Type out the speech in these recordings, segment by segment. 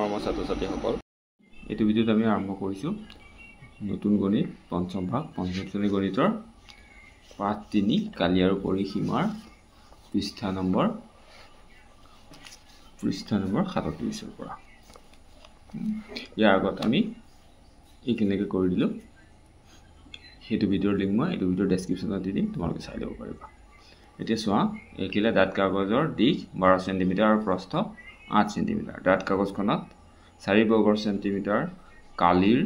মৰমৰ ছাত্ৰ-ছাত্ৰীসকল, এইটো ভিডিঅ'ত আমি আৰম্ভ কৰিছোঁ নতুন গণিত পঞ্চম ভাগ পঞ্চম শ্ৰেণী গণিতৰ পাঠ 3 কালি আৰু পৰিসীমাৰ পৃষ্ঠা নম্বৰ 37 পৰা। ইয়াৰ আগত আমি এই কেনেকৈ কৰি দিলোঁ সেইটো ভিডিঅ'ৰ লিংক মই এইটো ভিডিঅ'ৰ ডেছক্ৰিপশ্যনত দি দিম, তোমালোকে চাই ল'ব পাৰিবা। এতিয়া চোৱা, এইকিলা ডাঠ কাগজৰ দিশ 12 সেণ্টিমিটাৰ আৰু প্ৰস্থ 8 সেণ্টিমিটাৰ। ডাঠ কাগজখনত 4 বৰ্গ সেণ্টিমিটাৰ কালিৰ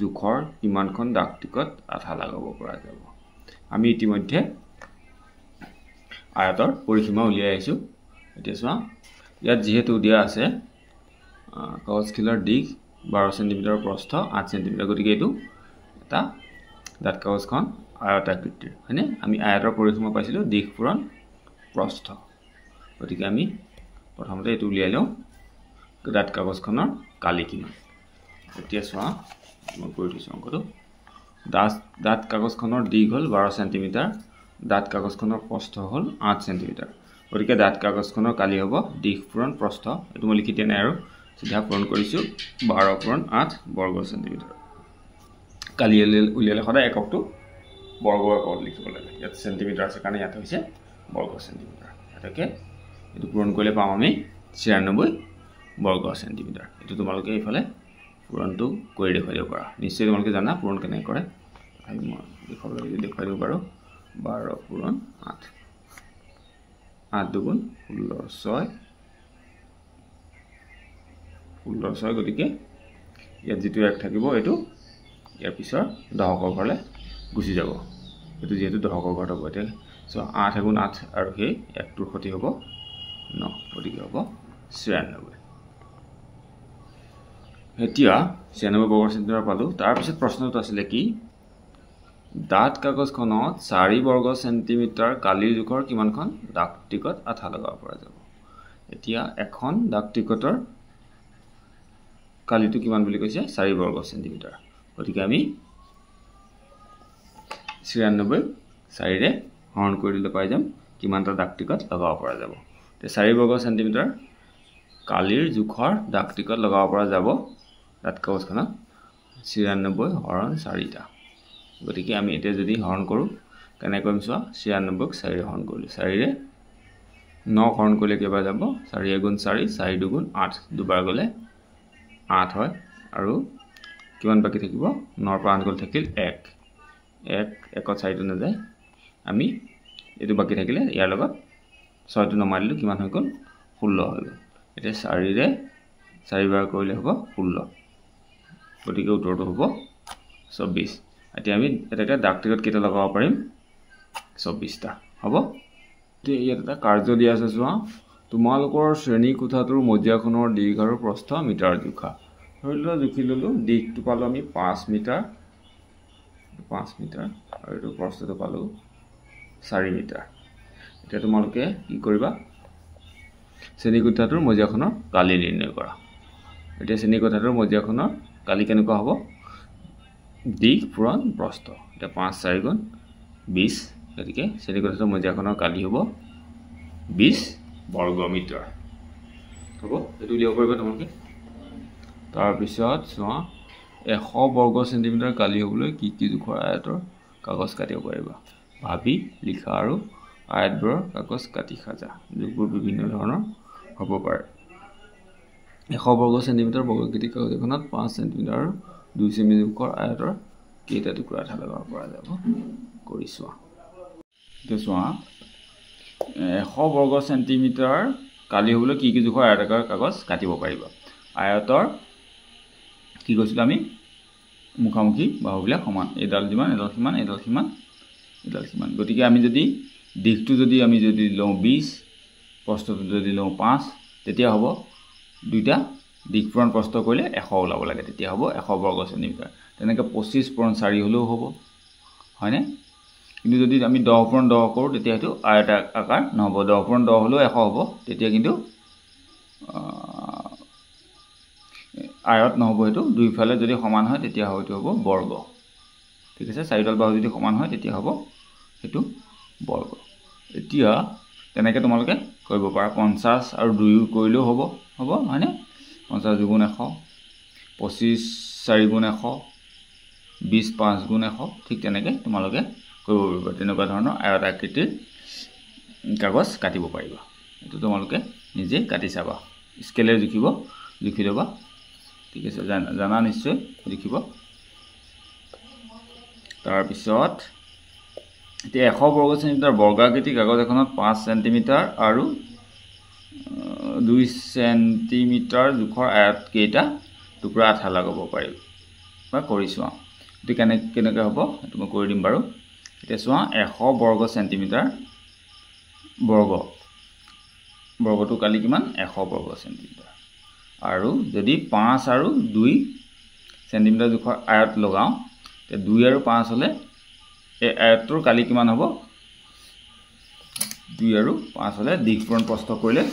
জোখৰ কিমানখন ডাক টিকট আঠা লগাব পৰা যাব। আমি ইতিমধ্যে আয়তৰ পৰিসীমা উলিয়াই আহিছোঁ। এতিয়া চোৱা, ইয়াত যিহেতু দিয়া আছে কাগজখিলাৰ দিশ 12 সেণ্টিমিটাৰ প্ৰস্থ 8 সেণ্টিমিটাৰ, গতিকে এইটো এটা ডাঠ কাগজখন আয়তাকৃতিৰ, হয়নে? আমি আয়তৰ পৰিসীমা পাইছিলোঁ দিশ পূৰণ প্ৰস্থ, গতিকে আমি প্ৰথমতে এইটো উলিয়াই লওঁ ডাঠ কাগজখনৰ কালি কিমান। এতিয়া চোৱা, মই কৰি দিছোঁ অংকটো। ডাঠ কাগজখনৰ দিশ হ'ল 12 সেণ্টিমিটাৰ, ডাঠ কাগজখনৰ প্ৰস্থ হ'ল 8 সেণ্টিমিটাৰ, গতিকে ডাঠ কাগজখনৰ কালি হ'ব দিশ পূৰণ প্ৰস্থ। এইটো মই লিখি দিয়া নাই আৰু চিধা পূৰণ কৰিছোঁ 12 পূৰণ 8 বৰ্গ সেণ্টিমিটাৰ। কালি উলিয়ালে সদায় এককটো বৰ্গ এককত লিখিব লাগে। ইয়াত সেণ্টিমিটাৰ আছে কাৰণে ইয়াত হৈছে বৰ্গ সেণ্টিমিটাৰ। এটাকে এইটো পূৰণ কৰিলে পাম আমি 96 বৰ্গ সেণ্টিমিটাৰ। এইটো তোমালোকে এইফালে পূৰণটো কৰি দেখুৱাই দিব পাৰা। নিশ্চয় তোমালোকে জানা পূৰণ কেনেকৈ কৰে। মই দেখুৱাই দিব পাৰোঁ 12 পূৰণ 8, 8 দুগুণ 16, 16, গতিকে ইয়াত যিটো এক থাকিব এইটো ইয়াৰ পিছৰ দশকৰ ঘৰলৈ গুচি যাব। এইটো যিহেতু দশকৰ ঘৰত হ'ব। এতিয়া চ' 8 গুণ 8 আৰু সেই একটোৰ সতি হ'ব 9, গতিকে হ'ব 96। এতিয়া 96 বৰ্গ সেণ্টিমিটাৰ পালোঁ। তাৰপিছত প্ৰশ্নটো আছিলে কি, ডাঠ কাগজখনত 4 বৰ্গ সেণ্টিমিটাৰ কালিৰ জোখৰ কিমানখন ডাক টিকট আঠা লগাব পৰা যাব। এতিয়া এখন ডাক টিকটৰ কালিটো কিমান বুলি কৈছে 4 বৰ্গ সেণ্টিমিটাৰ, গতিকে আমি 96 4ৰে হৰণ কৰি দিলে পাই যাম কিমানটা ডাক টিকট লগাব পৰা যাব। এতিয়া 4 বৰ্গ সেণ্টিমিটাৰ কালিৰ জোখৰ ডাক টিকট লগাব পৰা যাব ডাঠ কাগজখনত 96 হৰণ 4টা। গতিকে আমি এতিয়া যদি হৰণ কৰোঁ কেনেকৈ কৰিম চোৱা, 96ক 4ৰে হৰণ কৰিলোঁ, 4ৰে 9 হৰণ কৰিলে কেইবাৰ যাব, 4 গুণ 4, 4 দুগুণ 8, দুবাৰ গ'লে 8 হয় আৰু কিমান বাকী থাকিব, 9ৰ পৰা 8 গ'ল থাকিল 1, 1ত 4টো নাযায়, আমি এইটো বাকী থাকিলে ইয়াৰ লগত 6টো নমাই দিলোঁ, কিমান হৈ গ'ল 16 হৈ গ'ল। এতিয়া 4ৰে 4 বাৰ কৰিলে হ'ব 16, গতিকে উত্তৰটো হ'ব 24। এতিয়া আমি এটাকে ডাক টিকট কেইটা লগাব পাৰিম, 24টা হ'ব। এতিয়া ইয়াত এটা কাৰ্য দিয়া আছে চোৱা, তোমালোকৰ শ্ৰেণী কোঠাটোৰ মজিয়াখনৰ দিশ আৰু প্ৰস্থ মিটাৰ জোখা। ধৰি লোৱা জুখি ল'লোঁ, দিশটো পালোঁ আমি 5 মিটাৰ আৰু এইটো প্ৰস্থটো পালোঁ 4 মিটাৰ। এতিয়া তোমালোকে কি কৰিবা, শ্ৰেণী কোঠাটোৰ মজিয়াখনৰ কালি নিৰ্ণয় কৰা। এতিয়া শ্ৰেণী কোঠাটোৰ মজিয়াখনৰ কালি কেনেকুৱা হ'ব, দিশ পূৰণ প্ৰস্থ। এতিয়া 5 4 গুণ 20, গতিকে শ্ৰেণী কোঠাটোৰ মজিয়াখনৰ কালি হ'ব 20 বৰ্গ মিটাৰ হ'ব। এইটো উলিয়াব পাৰিবা তোমালোকে। তাৰপিছত চোৱা, 100 বৰ্গ সেণ্টিমিটাৰ কালি হ'বলৈ কি কি জোখৰ আয়তৰ কাগজ কাটিব পাৰিবা। ভাবি লিখা আৰু আয়তবোৰৰ কাগজ কাটি সাজা। জোখবোৰ বিভিন্ন ধৰণৰ হ'ব পাৰে। 100 বৰ্গ সেণ্টিমিটাৰ বৰ্গকৃতি কাগজ এখনত 5 সেণ্টিমিটাৰ আৰু 2 সেমি জোখৰ আয়তৰ কেইটা টুকুৰা আঠা লগাব পৰা যাব কৰি চোৱা। এতিয়া চোৱা, 100 বৰ্গ সেণ্টিমিটাৰ কালি হ'বলৈ কি কি জোখৰ আয়তাকাৰ কাগজ কাটিব পাৰিবা। আয়তৰ কি কৈছিলোঁ আমি, মুখামুখি বাহুবিলাক সমান, এডাল যিমান এডাল সিমান, এডাল সিমান এডাল সিমান, গতিকে আমি যদি দিশটো যদি লওঁ 20, প্ৰস্থটো যদি লওঁ 5, তেতিয়া হ'ব দুইটা দিশ পূৰণ প্ৰস্থ কৰিলে 100 ওলাব লাগে, তেতিয়া হ'ব 100 বৰ্গ সেণ্টিমিটাৰ। তেনেকৈ 25 পূৰণ 4 হ'লেও হ'ব, হয়নে? কিন্তু যদি আমি 10 পূৰণ 10 কৰোঁ তেতিয়া সেইটো আয়তাকাৰ নহ'ব, 10 পূৰণ 10 হ'লেও 100 হ'ব, তেতিয়া কিন্তু আয়ত নহ'ব, সেইটো দুইফালে যদি সমান হয় তেতিয়া হয়তো হ'ব বৰ্গ। ঠিক আছে, 4ডাল বাহু যদি সমান হয় তেতিয়া হ'ব সেইটো বৰ্গ। এতিয়া তেনেকৈ তোমালোকে কৰিব পাৰা, 50 আৰু 2 কৰিলেও হ'ব, হয়নে? 50 দুগুণ 100 25 4 গুণ 100 20 5 গুণ 100 ঠিক তেনেকৈ তোমালোকে কৰিব পাৰিবা তেনেকুৱা ধৰণৰ আয়ত আকৃতিৰ কাগজ কাটিব পাৰিবা এটো তোমালোকে নিজে কাটি চাবা স্কেলে জুখি লবা ঠিক আছে জানা নিশ্চয় লিখিব তাৰ পিছত এতিয়া 100 বৰ্গ সেন্টিমিটাৰ বৰ্গাকৃতি কাগজ এখনত 5 সেন্টিমিটাৰ আৰু 2 সেন্টিমিটাৰ জোখৰ আয়ত কেইটা টুকুৰা আঠা লগাব পাৰিব বা কৰিছো এটো কেনেকৈ হ'ব এটো মই কৰি দিম বাৰু এতিয়া চোৱা 100 বৰ্গ সেন্টিমিটাৰ বৰ্গটো কালি কিমান 100 বৰ্গ সেন্টিমিটাৰ আৰু যদি 5 আৰু 2 সেন্টিমিটাৰ জোখৰ আয়ত লগাও তে 2 আৰু 5 হলে এই আয়তটোৰ কালি কিমান হ'ব 2 আৰু 5 হলে দিকপূৰণ প্ৰস্থ কৰিলে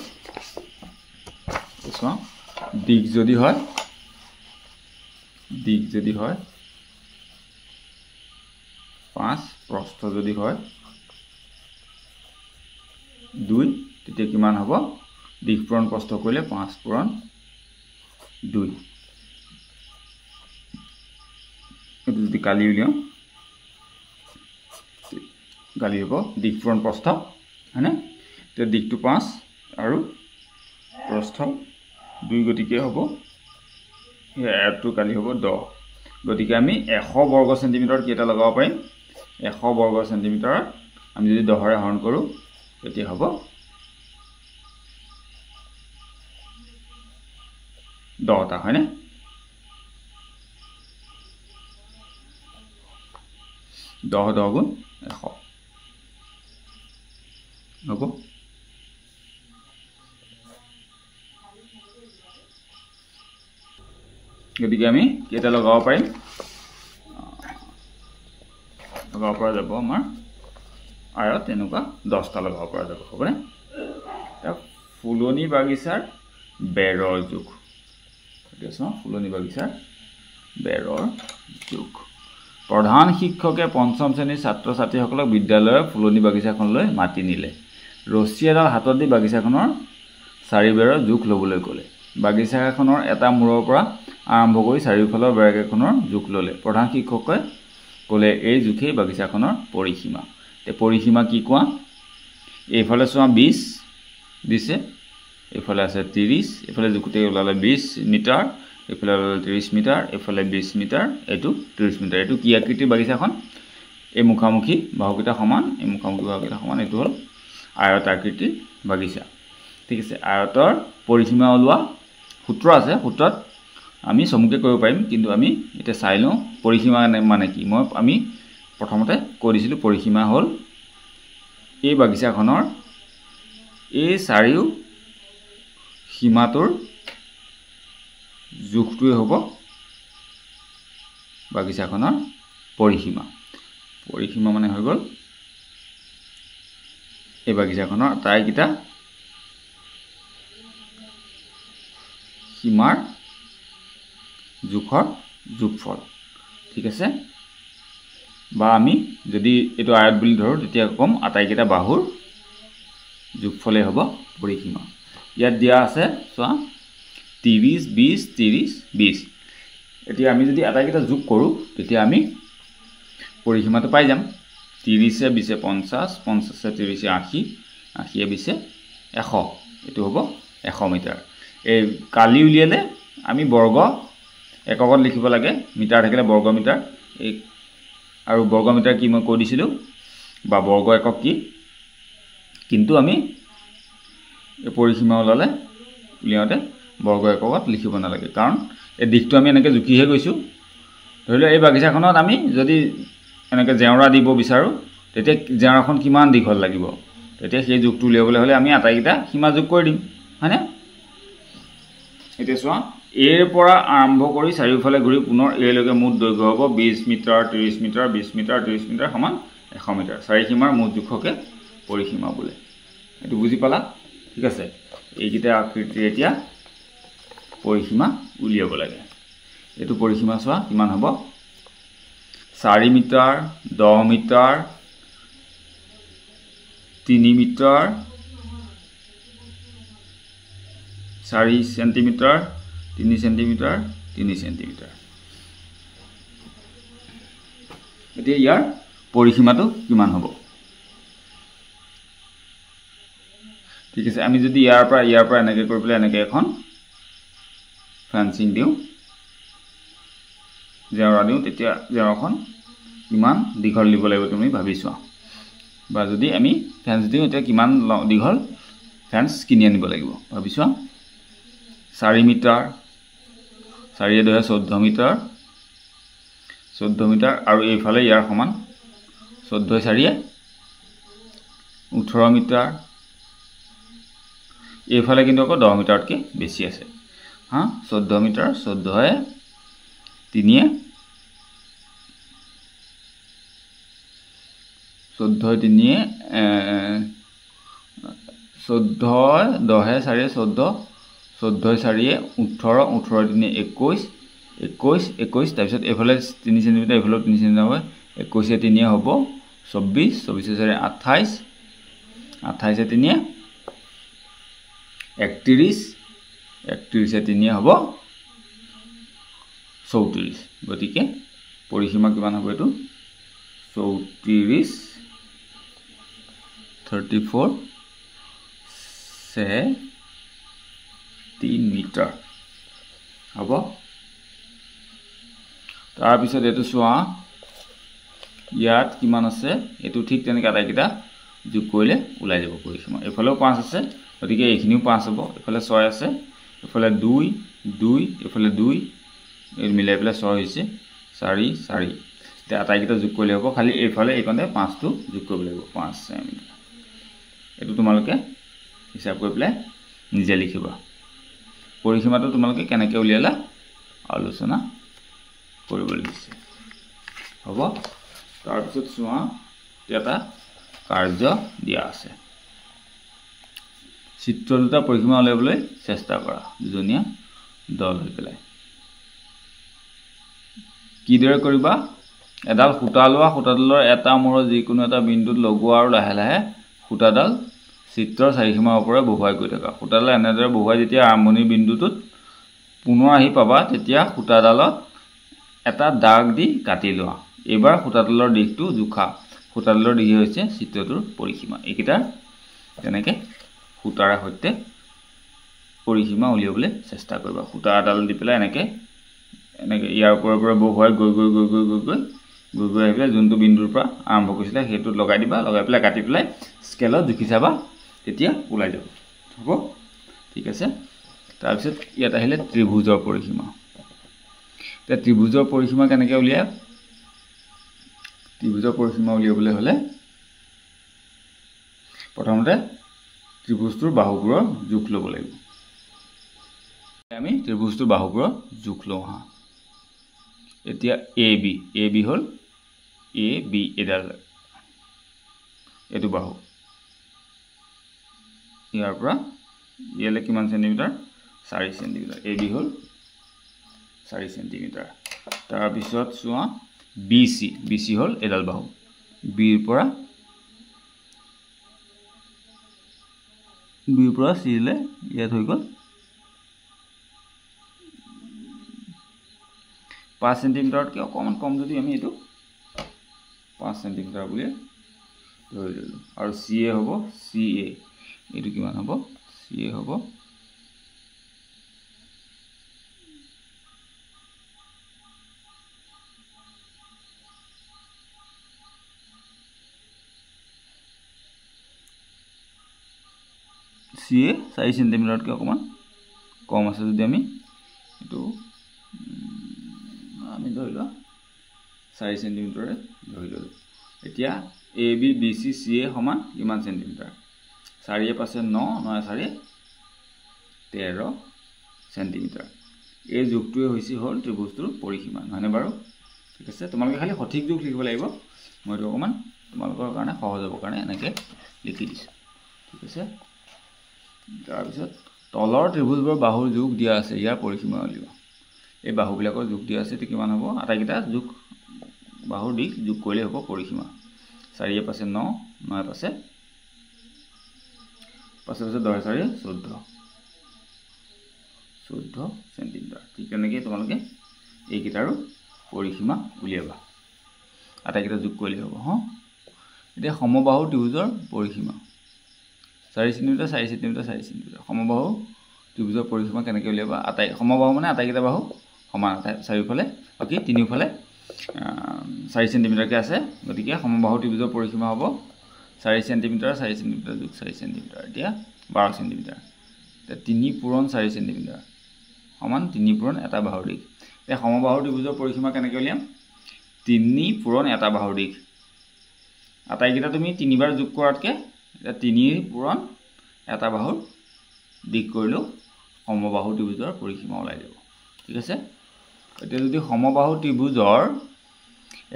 চোৱা দিক যদি হয় 5 প্ৰস্থ যদি হয় 2 তেতিয়া কিমান হ'ব দিকপূৰণ প্ৰস্থ কৰিলে 5 পূৰণ 2 এটো যদি কালি উলিয়াও গালি হ'ব দিকপূৰণ প্ৰস্থ হয়নে তে দিকটো 5 আৰু প্ৰস্থ 2 গতিকে হ'ব এই আয়তটো কালি হ'ব 10 গতিকে আমি 100 বৰ্গ সেন্টিমিটাৰ কেটা লগাব পাৰিম 100 বৰ্গ সেন্টিমিটাৰ আমি যদি 10 ৰে হৰণ কৰো তেতিয়া হ'ব 10 টা হয়নে 10 গুণ 100 হ'ব গতিকে আমি কেটা লগাব পাৰিম লগাব পৰা যাব আমাৰ আয়ত এনেকুৱা 10 টা লগাব পৰা যাব হবনে এটা ফুলনি বাগিচাৰ বেৰৰ জোখ দেখছো ফুলনি বাগিচাৰ বেৰৰ জোখ প্ৰধান শিক্ষকে পঞ্চম শ্ৰেণীৰ ছাত্ৰ ছাত্ৰীসকলক বিদ্যালয়ৰ ফুলনি বাগিচাখনলৈ মাতি নিলে ৰছী এডাল হাতত দি বাগিচাখনৰ চাৰিবেৰৰ জোখ লবলৈ ক'লে বাগিচাখনৰ এটা মূৰৰ পৰা আৰম্ভ কৰি চাৰিওফালৰ বেৰকেখনৰ জোখ ললে প্ৰধান শিক্ষকে ক'লে এই জোখেই বাগিচাখনৰ পৰিসীমা তে পৰিসীমা কি কোৱা এইফালে চোৱা 20 দিছে এইফালে আছে 30 এইফালে জোখতে ওলালে 20 মিটাৰ এইফালে 30 মিটাৰ এইফালে 20 মিটাৰ এটো 30 মিটাৰ এটো কি আকৃতিৰ বাগিচাখন এই মুখামুখি বাহুকেইটা সমান এই মুখামুখি বাহুকেইটা সমান এটো হল আয়ত আকৃতিৰ বাগিচা ঠিক আছে আয়তৰ পৰিসীমা ওলোৱা সূত্ৰ আছে সূত্ৰত আমি সমুকে কৰিব পাৰিম কিন্তু আমি এটা চাই লওঁ পৰিসীমা মানে কি মই আমি প্ৰথমতে কৈ দিছিলো পৰিসীমা হল এই বাগিচাখনৰ এই চাৰিও সীমাটোৰ জোখটোই হ'ব বাগিচাখনৰ পৰিসীমা মানে হৈ গল এই বাগিচাখনৰ আটাইকেইটা সীমাৰ জোখৰ যোগফল ঠিক আছে বা আমি যদি এটো আয়ত বুলি ধৰো তেতিয়া কম আটাইকেইটা বাহুৰ যোগফলে হ'ব পৰিসীমা ইয়াত দিয়া আছে চোৱা 30 20 30 20 এতিয়া আমি যদি আটাইকেইটা যোগ কৰো তেতিয়া আমি পৰিসীমাটো পাই যাম 30 এ 20 এ 50 50 এ 30 এ 80 80 এ 20 এ 100 এটো হ'ব 100 মিটাৰ এই কালি উলিয়ালে আমি বৰ্গ এককত লিখিব লাগে মিটাৰ থাকিলে বৰ্গ মিটাৰ এই আৰু বৰ্গ মিটাৰ কি মই কৈ দিছিলো বা বৰ্গ একক কি কিন্তু আমি এই পৰিসীমা ওলালে উলিয়াওতে বৰ্গ এককত লিখিব নালাগে কাৰণ এই দিকটো আমি এনেকৈ জুকিহে গৈছো ধৰিলে এই বাগিচাখনত আমি যদি এনেকৈ জেওৰা দিব বিচাৰো তেতিয়া জেওৰাখন কিমান দীঘল লাগিব তেতিয়া সেই জোখটো উলিয়াবলৈ হলে আমি আটাইকেইটা সীমা যোগ কৰি দিম হয়নে এতিয়া চোৱা এৰ পৰা আৰম্ভ কৰি চাৰিওফালে ঘূৰি পুনৰ এলৈকে মুঠ দৈৰ্ঘ্য হ'ব 20 মিটাৰ 30 মিটাৰ 20 মিটাৰ 30 মিটাৰ সমান 100 মিটাৰ চাৰি সীমাৰ মুঠ জোখকে পৰিসীমা বোলে এটো বুজি পালা ঠিক আছে এইকেইটা আকৃতিৰ এতিয়া পৰিসীমা উলিয়াব লাগে এটো পৰিসীমা চোৱা কিমান হ'ব 4 metre 10 metre 3 metre 4 centimetre 3 centimetre 3 centimetre এতিয়া ইয়াৰ পৰিসীমাটো কিমান হ'ব ঠিক আছে আমি যদি ইয়াৰ পৰা এনেকৈ কৰি পেলাই এনেকৈ এখন ফেন্সিং দিও জেওৰা দিও তেতিয়া জেওৰাখন কিমান দীঘল দিব লাগিব তুমি ভাবি চোৱা বা যদি আমি ফেন্স দিও এতিয়া কিমান দীঘল ফেন্স কিনি আনিব লাগিব ভাবি চোৱা 4 মিটাৰ 4 এ 14 মিটাৰ 14 মিটাৰ আৰু এইফালে ইয়াৰ সমান 14 4 18 মিটাৰ এইফালে কিন্তু আকৌ 10 মিটাৰতকৈ বেছি আছে হা 14 মিটাৰ 14 3 14 3 14 10 4 14 14 4 18 18 3 21 21 21 তাৰপিছত এফালে 3 সেন্টিমিটাৰ এফালে 3 সেন্টিমিটাৰ 21 3 হ'ব 24 24 4 28 28 3 31 31 3 হ'ব 34 গতিকে পৰিসীমা কিমান হ'ব এটো 34 34 से 3 মিটাৰ হ'ব তাৰ পিছত এটো চোৱা ইয়াত কিমান আছে এটো ঠিক তেনেকৈ আটাইকেইটা যোগ কৰিলে ওলাই যাব পৰিসীমা এফালেও 5 আছে গতিকে এইখিনিও 5 হ'ব এফালে 6 আছে এফালে 2 2 এফালে 2 এই মিলাই পেলাই 6 হৈছে 4 4 তে আটাইকেইটা যোগ কৰিলে হ'ব খালি এইফালে এইকণতে 5 টো যোগ কৰিব লাগিব 5 সেমি এটো তোমালোকে হিসাব কৰি পেলাই নিজে লিখিবা পৰিসীমাটো তোমালোকে কেনেকৈ উলিয়ালা আলোচনা কৰিব লাগিছে হ'ব তাৰ পিছত চোৱা এটা কাৰ্য দিয়া আছে চিত্ৰ দুটা পৰিসীমা উলিয়াবলৈ চেষ্টা কৰা দুজনীয়া দল হৈ পেলাই কিদৰে কৰিবা এডাল খুঁটা লোৱা খুঁটাডালৰ এটা মূৰৰ যিকোনো এটা বিন্দুত লগোৱা আৰু লাহে লাহে খুঁটাডাল চিত্ৰৰ চাৰিসীমাৰ ওপৰত বহুৱাই গৈ থকা খুঁটাডাল এনেদৰে বহুৱাই যেতিয়া আৰম্ভণিৰ বিন্দুটোত পুনৰ আহি পাবা তেতিয়া খুঁটাডালত এটা দাগ দি কাটি লোৱা এবাৰ খুঁটাডালৰ দিশটো জোখা খুঁটাডালৰ দিশ হৈছে চিত্ৰটোৰ পৰিসীমা এইকেইটা তেনেকৈ খুঁটাৰ সৈতে পৰিসীমা উলিয়াবলৈ চেষ্টা কৰিবা খুঁটাডাল দি পেলাই এনেকৈ ইয়াৰ ওপৰৰ পৰা বহুৱাই গৈ গৈ গৈ গৈ গৈ গৈ গৈ গৈ আহি পেলাই যোনটো বিন্দুৰ পৰা আৰম্ভ কৰিছিলে সেইটোত লগাই দিবা লগাই পেলাই কাটি পেলাই স্কেলত জুখি চাবা তেতিয়া ওলাই যাব হ'ব ঠিক আছে তাৰ পিছত ইয়াত আহিলে ত্ৰিভুজৰ পৰিসীমা তে ত্ৰিভুজৰ পৰিসীমা কেনেকৈ উলিয়ায় ত্ৰিভুজৰ পৰিসীমা উলিয়াবলৈ হ'লে প্ৰথমতে ত্ৰিভুজটোৰ বাহুবোৰৰ জোখ ল'ব লাগিব আমি ত্ৰিভুজটোৰ বাহুবোৰৰ জোখ লওঁ হা এতিয়া এ বি হ'ল এ বি এডাল এটো বাহু ইয়াৰ পৰা ইয়ালে কিমান সেন্টিমিটাৰ 4 সেন্টিমিটাৰ এ বি হ'ল 4 সেন্টিমিটাৰ তাৰ পিছত চোৱা বি সি হ'ল এডাল বাহু বিৰ পৰা সি লে ইয়াত হৈ গ'ল 5 সেন্টিমিটাৰতকৈ অকমান কম যদি আমি এটো 5 সেন্টিমিটাৰ বুলি ধৰি ললো আৰু সি এ হ'ব সি এ এটো কিমান হ'ব সি এ হ'ব সি এ 4 সেন্টিমিটাৰতকৈ অকমান কম আছে যদি আমি এটো আমি ধৰি লওঁ 4 সেন্টিমিটাৰে ধৰি ললো এতিয়া এ বি বি সি সি এ সমান কিমান সেন্টিমিটাৰ 4 এ পাছে 9 9 4 13 সেন্টিমিটাৰ এই জোখটোৱে হৈছে হ'ল ত্ৰিভুজটোৰ পৰিসীমা নহয়নে বাৰু ঠিক আছে তোমালোকে খালি সঠিক জোখ লিখিব লাগিব মইটো অকমান তোমালোকৰ কাৰণে সহজ হ'ব কাৰণে এনেকৈ লিখি দিছো ঠিক আছে তাৰ পিছত তলৰ ত্ৰিভুজৰ বাহুৰ জোখ দিয়া আছে ইয়াৰ পৰিসীমা উলিওৱা এই বাহুবিলাকৰ জোখ দিয়া আছে কিমান হ'ব আটাইকেইটা জোখ বাহুৰ দিশ যোগ কৰিলে হ'ব পৰিসীমা 4 এ পাছে 9 9 পাছে 10 4 14 14 সেন্টিমিটাৰ ঠিক তেনেকৈ তোমালোকে এইকেইটাৰো পৰিসীমা উলিয়াবা আটাইকেইটা যোগ কৰিলে হ'ব হ এতিয়া সমবাহু ত্ৰিভুজৰ পৰিসীমা 4 সেন্টিমিটাৰ 4 সেন্টিমিটাৰ 4 সেন্টিমিটাৰ সমবাহু ত্ৰিভুজৰ পৰিসীমা কেনেকৈ উলিয়াবা সমবাহু মানে আটাইকেইটা বাহু সমান চাৰিওফালে বাকি তিনিওফালে 4 সেন্টিমিটাৰকৈ আছে গতিকে সমবাহু ত্ৰিভুজৰ পৰিসীমা হ'ব 4 সেন্টিমিটাৰ 4 সেন্টিমিটাৰ যোগ 4 সেন্টিমিটাৰ এতিয়া 12 সেন্টিমিটাৰ এতিয়া 3 পূৰণ 4 সেন্টিমিটাৰ সমান 3 পূৰণ এটা বাহুৰ দিশ এতিয়া সমবাহু ত্ৰিভুজৰ পৰিসীমা কেনেকৈ উলিয়াম 3 পূৰণ এটা বাহুৰ দিশ আটাইকেইটা তুমি 3 বাৰ যোগ কৰাতকৈ এটা 3 পূৰণ এটা বাহুৰ দিশ কৰিলেও সমবাহু ত্ৰিভুজৰ পৰিসীমা ওলাই যাব ঠিক আছে এতিয়া যদি সমবাহু ত্ৰিভুজৰ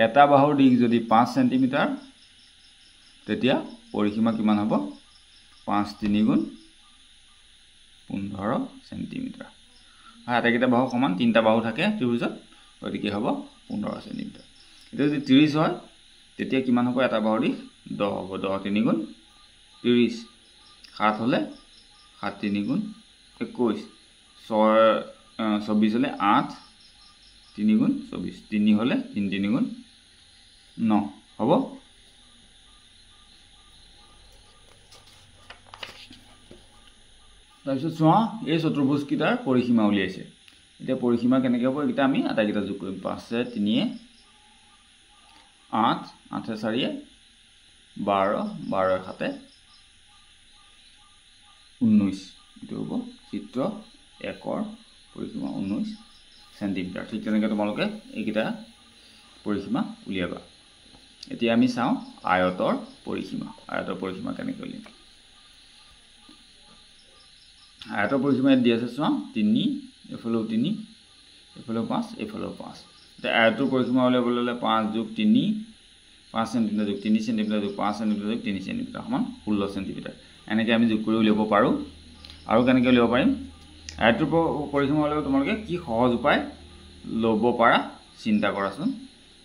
এটা বাহুৰ দিশ যদি 5 সেন্টিমিটাৰ তেতিয়া পৰিসীমা কিমান হ'ব 5 3 গুণ 15 সেন্টিমিটাৰ আটাইকেইটা বাহু সমান তিনিটা বাহু থাকে ত্ৰিভুজত গতিকে হ'ব 15 সেন্টিমিটাৰ এতিয়া যদি 30 হয় তেতিয়া কিমান হ'ব এটা বাহুৰ দিশ 10 হ'ব 10 3 গুণ 30 7 হলে 7 3 গুণ 21 24 হলে 8 3 গুণ 24 3 হলে 3 3 গুণ 9 হ'ব তাৰপিছত চোৱা এই চতুৰ্ভুজকেইটাৰ পৰিসীমা উলিয়াইছে এতিয়া পৰিসীমা কেনেকৈ হ'ব এইকেইটা আমি আটাইকেইটা যোগ কৰিম 5 3 8 8 4 12 12 7 19 এইটো হ'ব চিত্ৰ 1ৰ পৰিসীমা 19 সেন্টিমিটাৰ ঠিক তেনেকৈ তোমালোকে এইকেইটা পৰিসীমা উলিয়াবা এতিয়া আমি চাওঁ আয়তৰ পৰিসীমা কেনেকৈ উলিয়াম আয়তৰ পৰিসীমা দি আছে চোৱা 3 এফালেও 3 এফালেও 5 এফালেও 5 এতিয়া আয়তৰ পৰিসীমা উলিয়াবলৈ হ'লে 5 যোগ 3 5 সেন্টিমিটাৰ যোগ 3 সেন্টিমিটাৰ যোগ 5 সেন্টিমিটাৰ যোগ 3 সেন্টিমিটাৰ সমান 16 সেন্টিমিটাৰ এনেকৈ আমি যোগ কৰি উলিয়াব পাৰোঁ আৰু কেনেকৈ উলিয়াব পাৰিম আয়তৰ পৰিসীমা উলিয়াব তোমালোকে কি সহজ উপায় ল'ব পাৰা চিন্তা কৰাচোন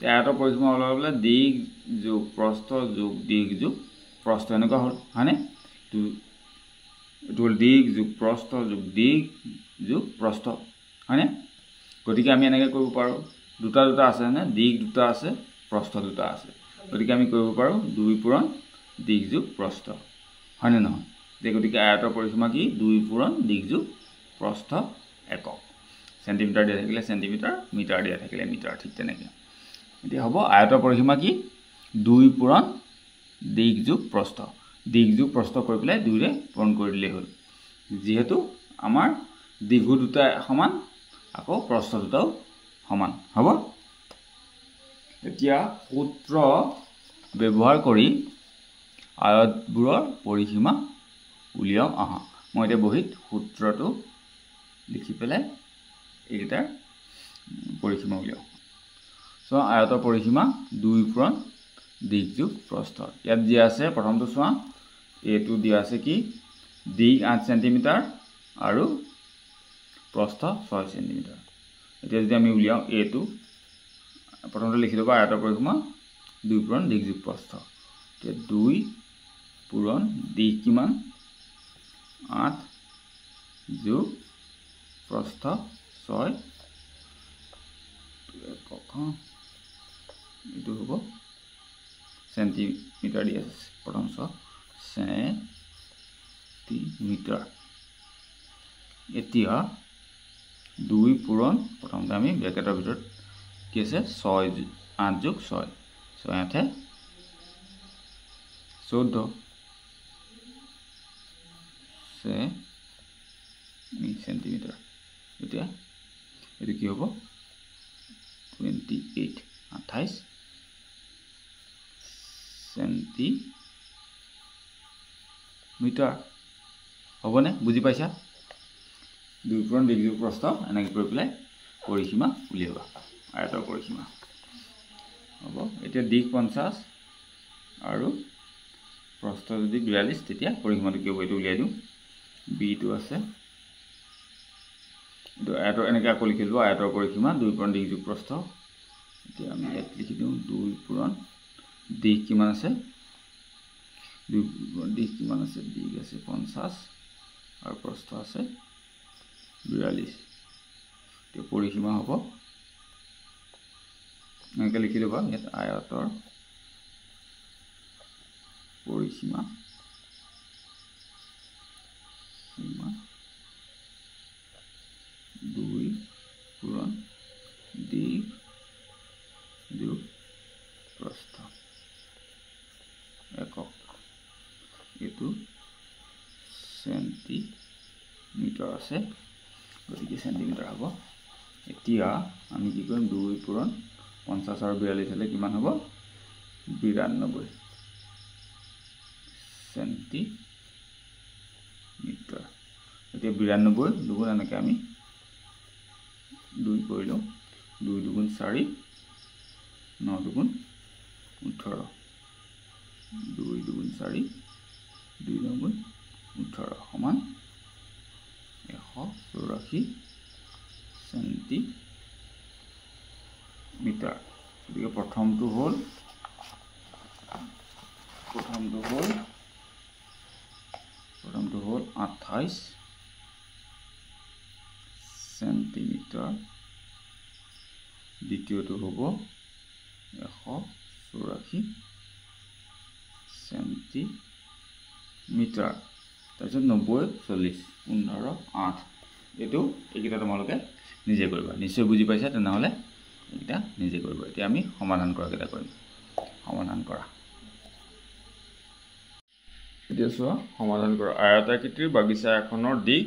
আয়তৰ পৰিসীমা উলিয়াবলৈ দিশ যোগ প্ৰস্থ যোগ দিশ যোগ প্ৰস্থ এনেকুৱা হ'ল হয়নে এইটো হ'ল দিশ যোগ প্ৰস্থ যোগ দিশ যোগ প্ৰস্থ হয়নে গতিকে আমি এনেকৈ কৰিব পাৰোঁ দুটা আছে হয়নে দিশ দুটা আছে প্ৰস্থ দুটা আছে গতিকে আমি কৰিব পাৰোঁ 2 পূৰণ দিশ যোগ প্ৰস্থ হয়নে নহয় গতিকে আয়তৰ পৰিসীমা কি 2 পূৰণ দিশ যোগ প্ৰস্থ একক সেন্টিমিটাৰ দিয়া থাকিলে সেন্টিমিটাৰ মিটাৰ দিয়া থাকিলে মিটাৰ ঠিক তেনেকৈ এতিয়া হ'ব আয়তৰ পৰিসীমা কি 2 পূৰণ দিশ যোগ প্ৰস্থ কৰি পেলাই 2 ৰে পূৰণ কৰি দিলেই হ'ল যিহেতু আমাৰ দিশো দুটা সমান আকৌ প্ৰস্থ দুটাও সমান হ'ব এতিয়া সূত্ৰ ব্যৱহাৰ কৰি আয়তবোৰৰ পৰিসীমা উলিয়াও আহা মই এতিয়া বহিত সূত্ৰটো লিখি পেলাই এইকেইটাৰ পৰিসীমা উলিয়াও সো আয়তৰ পৰিসীমা 2 পূৰণ দিশ যোগ প্ৰস্থ ইয়াত দিয়া আছে প্ৰথমটো চোৱা এটো দিয়া আছে কি দিশ 8 সেন্টিমিটাৰ আৰু প্ৰস্থ 6 সেন্টিমিটাৰ এতিয়া যদি আমি উলিয়াও এটো প্ৰথমতে লিখি লবা আয়তৰ পৰিসীমা 2 পূৰণ দিশ যোগ প্ৰস্থ এতিয়া 2 পূৰণ দিশ কিমান 8 যোগ প্ৰস্থ 6 এইটো হ'ব সেন্টিমিটাৰ দিয়া আছে প্ৰথম সেন্টিমিটাৰ এতিয়া 2 পূৰণ প্ৰথমতে আমি ব্ৰেকেটৰ ভিতৰত কি আছে 6 8 যোগ 6 6 8 14 সেন্টিমিটাৰ এতিয়া এটো কি হ'ব 28 সেন্টিমিটাৰ হ'বনে বুজি পাইছা 2 পূৰণ দিশ যোগ প্ৰস্থ এনেকৈ কৰি পেলাই পৰিসীমা উলিয়াবা আয়তৰ পৰিসীমা হ'ব এতিয়া দিশ 50 আৰু প্ৰস্থ যদি 42 তেতিয়া পৰিসীমাটো কি হ'ব এইটো উলিয়াই দিওঁ বিটো আছে তো আয়তৰ এনেকৈ আকৌ লিখি লব আয়তৰ পৰিসীমা 2 পূৰণ দিশ যোগ প্ৰস্থ এতিয়া আমি ইয়াত লিখি দিওঁ 2 পূৰণ দিশ কিমান আছে 2 পূৰণ দিশ কিমান আছে দিশ আছে 50 আৰু প্ৰস্থ আছে 42 এতিয়া পৰিসীমা হ'ব এনেকৈ লিখি ল'বা ইয়াত আয়তৰ পৰিসীমা সীমা 2 পূৰণ দিক যোগ প্ৰস্থ একক এইটো সেন্টিমিটাৰ আছে গতিকে সেন্টিমিটাৰ হ'ব এতিয়া আমি কি কৰিম 2 পূৰণ 50 আৰু 42 হলে কিমান হ'ব 92 সেন্টিমিটাৰ এতিয়া 92 দুগুণ এনেকৈ আমি 2 কৰি লওঁ 2 দুগুণ 4 9 দুগুণ 18 2 দুগুণ 4 2 দুগুণ 18 সমান 184 সেন্টিমিটাৰ গতিকে প্ৰথমটো হ'ল 28 সেন্টিমিটাৰ দ্বিতীয়টো হ'ব 184 সেন্টিমিটাৰ তাৰপিছত 90 40 15 8 এইটো এইকেইটা তোমালোকে নিজে কৰিবা নিশ্চয় বুজি পাইছা তেনেহ'লে এইকেইটা নিজে কৰিবা এতিয়া আমি সমাধান কৰা কেইটা কৰিম সমাধান কৰা এতিয়া চোৱা সমাধান কৰা আয়তাকৃতিৰ বাগিচা এখনৰ দিক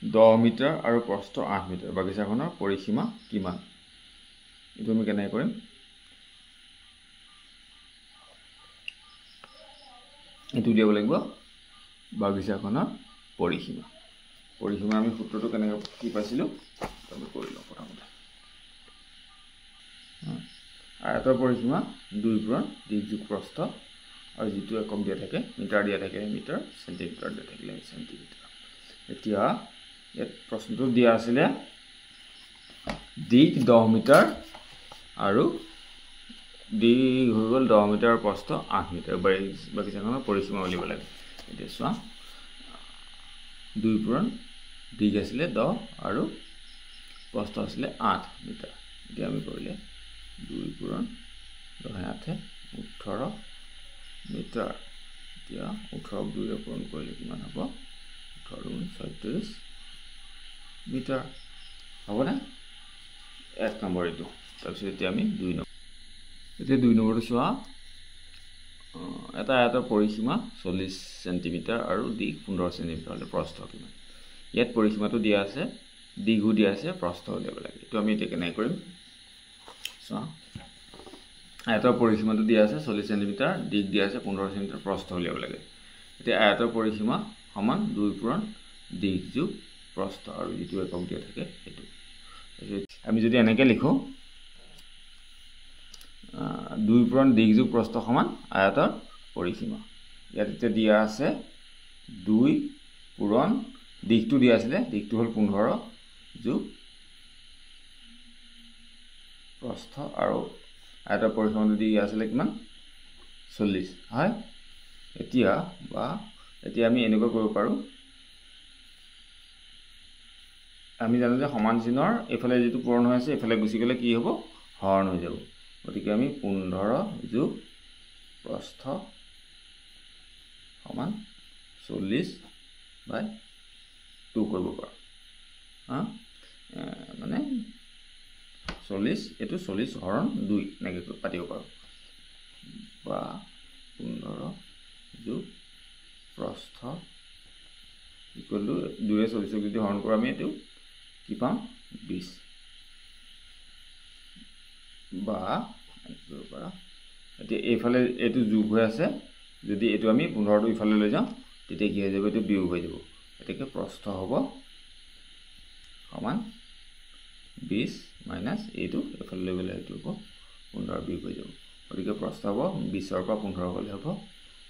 10 মিটাৰ আৰু প্ৰস্থ 8 মিটাৰ বাগিচাখনৰ পৰিসীমা কিমান এইটো আমি কেনেকৈ কৰিম এইটো দিব লাগিব বাগিচাখনৰ পৰিসীমা পৰিসীমা আমি সূত্ৰটো কেনেকৈ কি পাইছিলোঁ আমি কৰি লওঁ প্ৰথমতে আয়তৰ পৰিসীমা 2 পূৰণ দিক যোগ প্ৰস্থ আৰু যেটো একক দিয়া থাকে মিটাৰ দিয়া থাকে মিটাৰ সেন্টিমিটাৰ দিয়া থাকিলে সেন্টিমিটাৰ এতিয়া ইয়াত প্ৰশ্নটো দিয়া আছিলে দিক 10 মিটাৰ আৰু দিক হৈ গ'ল 10 মিটাৰ প্ৰস্থ 8 মিটাৰ বাগিচাখনৰ পৰিসীমা উলিয়াব লাগে এতিয়া চোৱা 2 পূৰণ দিক আছিলে 10 আৰু প্ৰস্থ আছিলে 8 মিটাৰ এতিয়া আমি কৰিলে 2 পূৰণ 10 8 18 মিটাৰ এতিয়া 18 2 পূৰণ কৰিলে কিমান হ'ব 18 36 মিটাৰ হ'বনে 1 নম্বৰ এইটো তাৰপিছত এতিয়া আমি 2 নম্বৰ এতিয়া 2 নম্বৰটো চোৱা এটা আয়তৰ পৰিসীমা 40 সেন্টিমিটাৰ আৰু দিক 15 সেন্টিমিটাৰ হলে প্ৰস্থ কিমান ইয়াত পৰিসীমাটো দিয়া আছে দিকও দিয়া আছে প্ৰস্থ উলিয়াব লাগে এইটো আমি এতিয়া কেনেকৈ কৰিম চোৱা আয়তৰ পৰিসীমাটো দিয়া আছে 40 সেন্টিমিটাৰ দিক দিয়া আছে 15 সেন্টিমিটাৰ প্ৰস্থ উলিয়াব লাগে এতিয়া আয়তৰ পৰিসীমা সমান 2 পূৰণ দিক যোগ প্ৰস্থ আৰু যেটো একক দিয়া থাকে সেইটো আমি যদি এনেকৈ লিখো 2 পূৰণ দিক যোগ প্ৰস্থ সমান আয়তৰ পৰিসীমা ইয়াত এতিয়া দিয়া আছে 2 পূৰণ দিকটো দিয়া আছিলে দিকটো হ'ল 15 যোগ প্ৰস্থ আৰু আয়তৰ পৰিসীমাটো দিয়া আছিলে কিমান 40 হয় এতিয়া আমি এনেকৈ কৰিব পাৰো আমি জানো যে সমান চিহ্নৰ এফালে যেটো পূৰণ হৈ আছে এফালে গুচি গলে কি হ'ব হৰণ হৈ যাব গতিকে আমি 15 যোগ প্ৰস্থ সমান 40/2 কৰিব পাৰো মানে 40 এটো 40 হৰণ 2 নেকে পাতিব পাৰো বা 15 যোগ প্ৰস্থ ইকুৱেল টু 2 40 যদি হৰণ কৰো আমি এটো কি পাম 20 বা কৰিব পাৰা এতিয়া এইফালে এটো যোগ হৈ আছে যদি এটো আমি 15 টো ইফালে লৈ যাওঁ তেতিয়া কি হৈ যাব এটো বিয়োগ হৈ যাব এটাকে প্ৰস্থ হ'ব সমান 20 মাইনাস এইটো এফালে লৈ গলে এটো হ'ব 15 বিয়োগ হৈ যাব গতিকে প্ৰস্থ হ'ব 20 ৰ পৰা 15 গলে হ'ব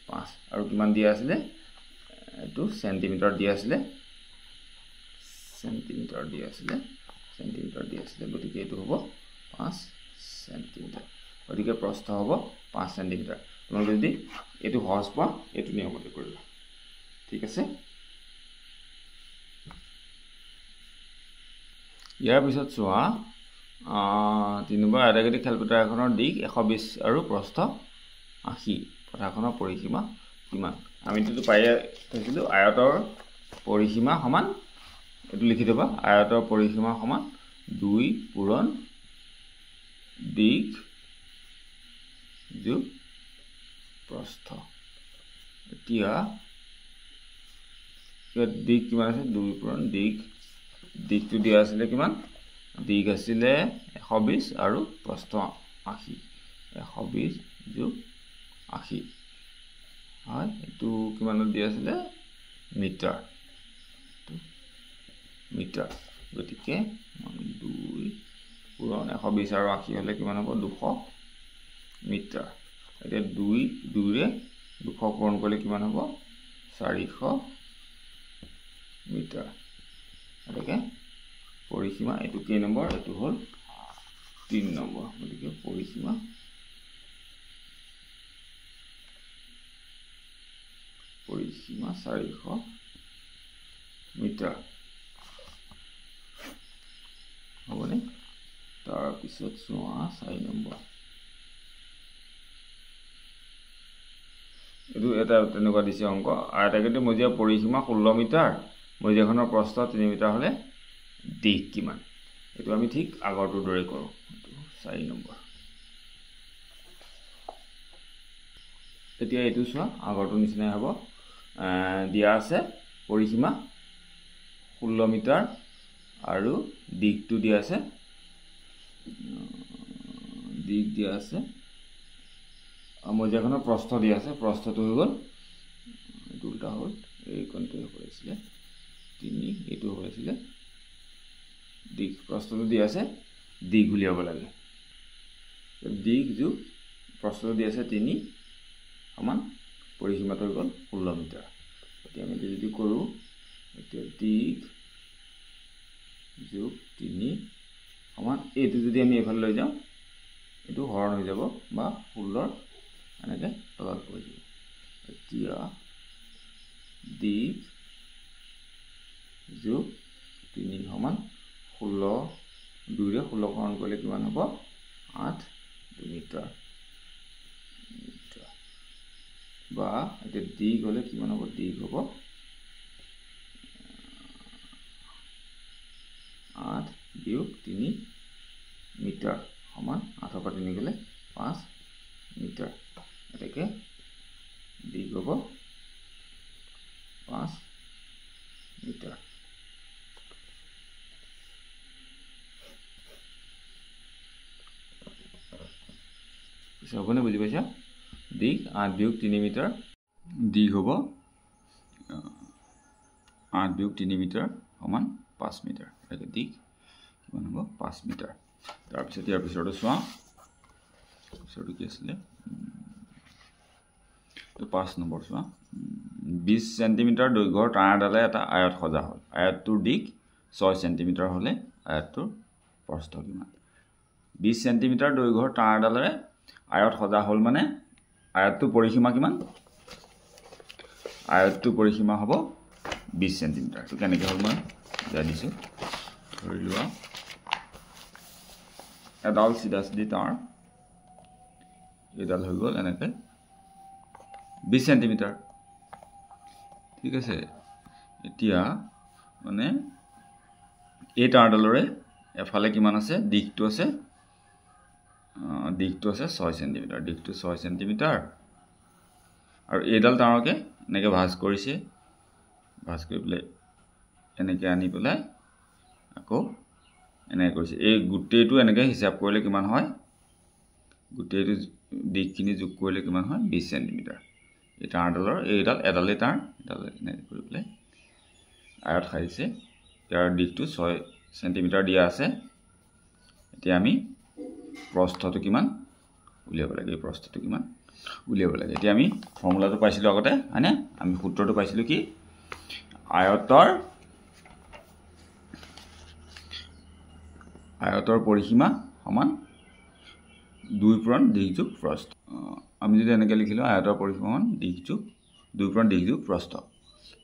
5 আৰু কিমান দিয়া আছিল এটো সেন্টিমিটাৰ দিয়া আছিল সেন্টিমিটাৰ দিয়া আছিল গতিকে এটো হ'ব 5 সেন্টিমিটাৰ গতিকে প্ৰস্থ হ'ব 5 সেন্টিমিটাৰ তোমালোকে যদি এটো সহজ পোৱা এটো নিয়মতে কৰিবা ঠিক আছে ইয়াৰ পিছত চোৱা 3 নম্বৰ আয়তাকৃতি খেলপথাৰ এখনৰ দিশ 120 আৰু প্ৰস্থ 80 পথাৰখনৰ পৰিসীমা কিমান আমিতো পাই থৈছিলোঁ আয়তৰ পৰিসীমা সমান এটো লিখি দেবা আয়তৰ পৰিসীমা সমান 2 পূৰণ দিশ যোগ প্ৰস্থ এতিয়া দিশ কিমান আছে 2 পূৰণ দিশটো দিয়া আছিল কিমান দিশ আছিল 120 আৰু প্ৰস্থ 80 120 যোগ 80 হয় এটো কিমানত দিয়া আছিল মিটাৰ গতিকে 2 পূৰণ 120 আৰু 80 হলে কিমান হ'ব 200 মিটাৰ এতিয়া 2 ৰে 200 পূৰণ কৰিলে কিমান হ'ব 400 মিটাৰ এটাকে পৰিসীমা এটো কি নম্বৰ এটো হল 3 নম্বৰ গতিকে পৰিসীমা পৰিসীমা 400 মিটাৰ হবনে তাৰ পিছত চোৱা 4 নম্বৰ এটো এটা তেনেকুৱা দিছে অংক আয়তাকৃতি মজিয়া পৰিসীমা 16 মিটাৰ মজিয়াখনৰ প্ৰস্থ 3 মিটাৰ হলে দিশ কিমান এটো আমি ঠিক আগৰটো দৰে কৰো 4 নম্বৰ এতিয়া এটো চোৱা আগৰটো নিচিনাই হ'ব দিয়া আছে পৰিসীমা 16 মিটাৰ আৰু দিশটো দিয়া আছে দিশ দিয়া আছে মজিয়াখনৰ প্ৰস্থ দিয়া আছে প্ৰস্থটো হৈ গল এটো উল্টা হল এই কোণটো হৈছিল 3 এটো হৈছিল দিশ প্ৰস্থটো দিয়া আছে দিশ উলিয়াব লাগে দিশ যোগ প্ৰস্থটো দিয়া আছে 3 সমান পৰিসীমাটো হৈ গল 16 মিটাৰ এতিয়া আমি যদি কৰো এতিয়া দিশ যোগ 3 সমান এটো যদি আমি এফালে লৈ যাওঁ এটো হৰণ হৈ যাব বা 16 এনেকে তলত পৰি যাব এতিয়া দিশ যোগ 3 সমান 16 2 ৰে 16 হৰণ কৰিলে কিমান হ'ব 8 মিটাৰ বা এটা দিশ হলে কিমান হ'ব দিশ হ'ব 8 বিয়োগ 3 মিটাৰ সমান 8 পৰা 3 গলে 5 মিটাৰ এটাকে দিশ হ'ব 5 মিটাৰ সবনে বুজি পাইছা দিশ 8 বিয়োগ 3 মিটাৰ দিশ হ'ব 8 বিয়োগ 3 মিটাৰ সমান 5 মিটাৰ এটাকে দিশ কিমান হ'ব 5 মিটাৰ তাৰ পিছত ইয়াৰ পিছৰটো চোৱা পিছৰটো কি আছিল তো 5 নম্বৰ চোৱা 20 সেন্টিমিটাৰ দৈৰ্ঘ্যৰ তাঁৰডালে এটা আয়ত সজা হ'ল আয়তটোৰ দিশ 6 সেন্টিমিটাৰ হলে আয়তটোৰ প্ৰস্থ কিমান 20 সেন্টিমিটাৰ দৈৰ্ঘ্যৰ তাঁৰডালে আয়ত সজা হ'ল মানে আয়তটোৰ পৰিসীমা কিমান আয়তটোৰ পৰিসীমা হ'ব 20 সেন্টিমিটাৰ তো কেনেকৈ হ'ল মই বুজাই দিছো ধৰি লোৱা এডাল সিধা তাঁৰ এডাল হৈ গ'ল এনেকৈ 20 সেন্টিমিটাৰ ঠিক আছে এতিয়া মানে এই তাঁৰডালৰে এফালে কিমান আছে দিশটো আছে 6 সেন্টিমিটাৰ দিশটো 6 সেন্টিমিটাৰ আৰু এইডাল তাঁৰকে এনেকৈ ভাঁজ কৰিছে ভাঁজ কৰি পেলাই এনেকৈ আনি পেলাই আকৌ এনেকৈ কৰিছে এই গুটেইটো এনেকৈ হিচাপ কৰিলে কিমান হয় গুটেইটো দিশখিনি যোগ কৰিলে কিমান হয় 20 সেন্টিমিটাৰ এই তাঁৰডালৰ এইডাল এডালে তাঁৰ এডাল এনেকৈ কৰি পেলাই আয়ত খাইছে ইয়াৰ দিশটো 6 সেন্টিমিটাৰ দিয়া আছে এতিয়া আমি প্ৰস্থটো কিমান উলিয়াব লাগে এই প্ৰস্থটো কিমান উলিয়াব লাগে এতিয়া আমি ফৰ্মুলাটো পাইছিলো আগতে হয়নে আমি সূত্ৰটো পাইছিলো কি আয়তৰ পৰিসীমা সমান 2 পূৰণ দিশ যোগ প্ৰস্থ আমি যদি এনেকৈ লিখিলো আয়তৰ পৰিসীমা সমান দিশ যোগ 2 পূৰণ দিশ যোগ প্ৰস্থ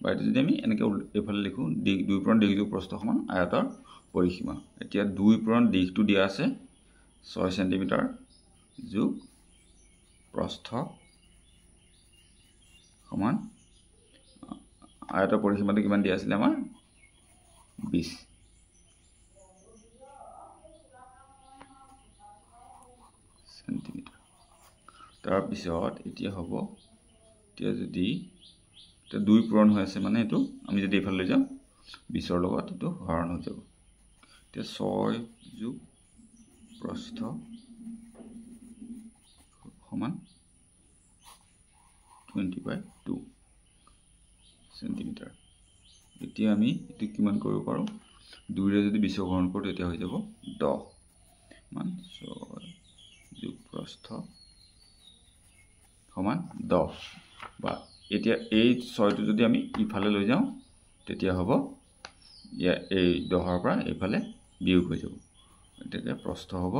বা যদি আমি এনেকৈ এফালে লিখো 2 পূৰণ দিশ যোগ প্ৰস্থ সমান আয়তৰ পৰিসীমা এতিয়া 2 পূৰণ দিশটো দিয়া আছে 6 সেন্টিমিটাৰ যোগ প্ৰস্থ সমান আয়তৰ পৰিসীমাটো কিমান দিয়া আছিল আমাৰ 20 সেন্টিমিটাৰ তাৰ পিছত এতিয়া হ'ব এতিয়া যদি এটা 2 পূৰণ হৈ আছে মানে এটো আমি যদি এফালে লৈ যাম 20 ৰ লগত এটো হৰণ হৈ যাব এতিয়া 6 যোগ প্ৰস্থ সমান 20/2 সেন্টিমিটাৰ এতিয়া আমি এটো কিমান কৰিব পাৰো 2 ৰে যদি 20 হৰণ কৰো তেতিয়া হৈ যাব 10 মান 6 যোগ প্ৰস্থ সমান 10 বা এতিয়া এই 6 টো যদি আমি ইফালে লৈ যাওঁ তেতিয়া হ'ব ইয়া এই 10 ৰ পৰা ইফালে বিয়োগ হৈ যাব তেতিয়া প্ৰস্থ হ'ব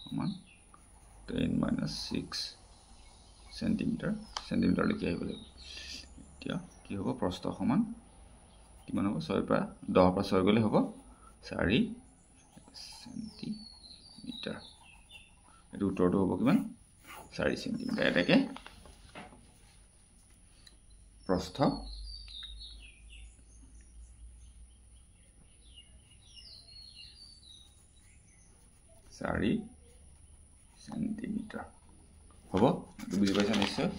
সমান 10 - 6 সেন্টিমিটাৰ লিখি আহিব লাগিব এতিয়া কি হ'ব প্ৰস্থ সমান কিমান হ'ব 6 পৰা 10 পৰা 6 গলে হ'ব 4 সেন্টিমিটাৰ এটো উত্তৰটো হ'ব কিমান 4 সেন্টিমিটাৰ এটাকে প্ৰস্থ 4 সেন্টিমিটাৰ হ'ব এটো বুজি পাইছা নিশ্চয়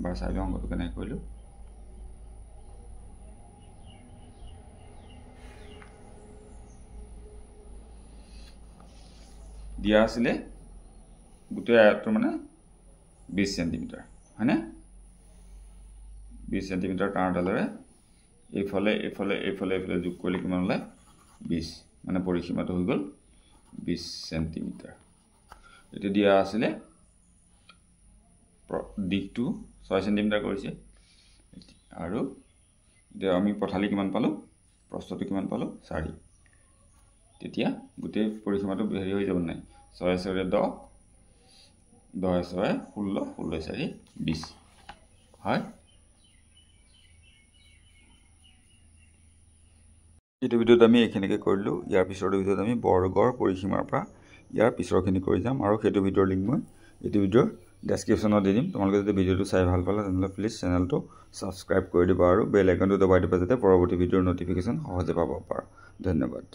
বাৰ চাই লওঁ অংকটো কেনে কৰিলো দিয়া আছিল গোটেই আয়তৰ মানে 20 সেন্টিমিটাৰ হয়নে 20 সেন্টিমিটাৰ টানডালেৰে এইফালে যোগ কৰিলে কিমান ওলাই 20 মানে পৰিসীমাটো হৈ গল 20 সেন্টিমিটাৰ এটো দিয়া আছিল দিকটো 6 সেন্টিমিটাৰ কৰিছে আৰু এতিয়া আমি পঠালি কিমান পালো প্ৰস্থটো কিমান পালো 4 তেতিয়া গোটেই পৰিসীমাটো হেৰি হৈ যাব নাই 6 - 4 = 10 10 - 6 = 16 16 - 4 = 20 হয় এইটো ভিডিওত আমি এইখিনিকে কৰিলো ইয়াৰ পিছৰ ভিডিওত আমি বৰ্গৰ পৰিসীমাৰ পৰা ইয়াৰ পিছৰখিনি কৰি যাম আৰু সেইটো ভিডিওৰ লিংক মই এইটো ভিডিওৰ ডেসক্ৰিপচনত দি দিম তোমালোকে যদি ভিডিওটো চাই ভাল পালা তেন্তে প্লিজ চেনেলটো সাবস্ক্ৰাইব কৰি দিবা আৰু বেল আইকনটো দবাই দিবা যাতে পৰৱৰ্তী ভিডিওৰ নটিফিকেশন সহজে পাব পাৰা ধন্যবাদ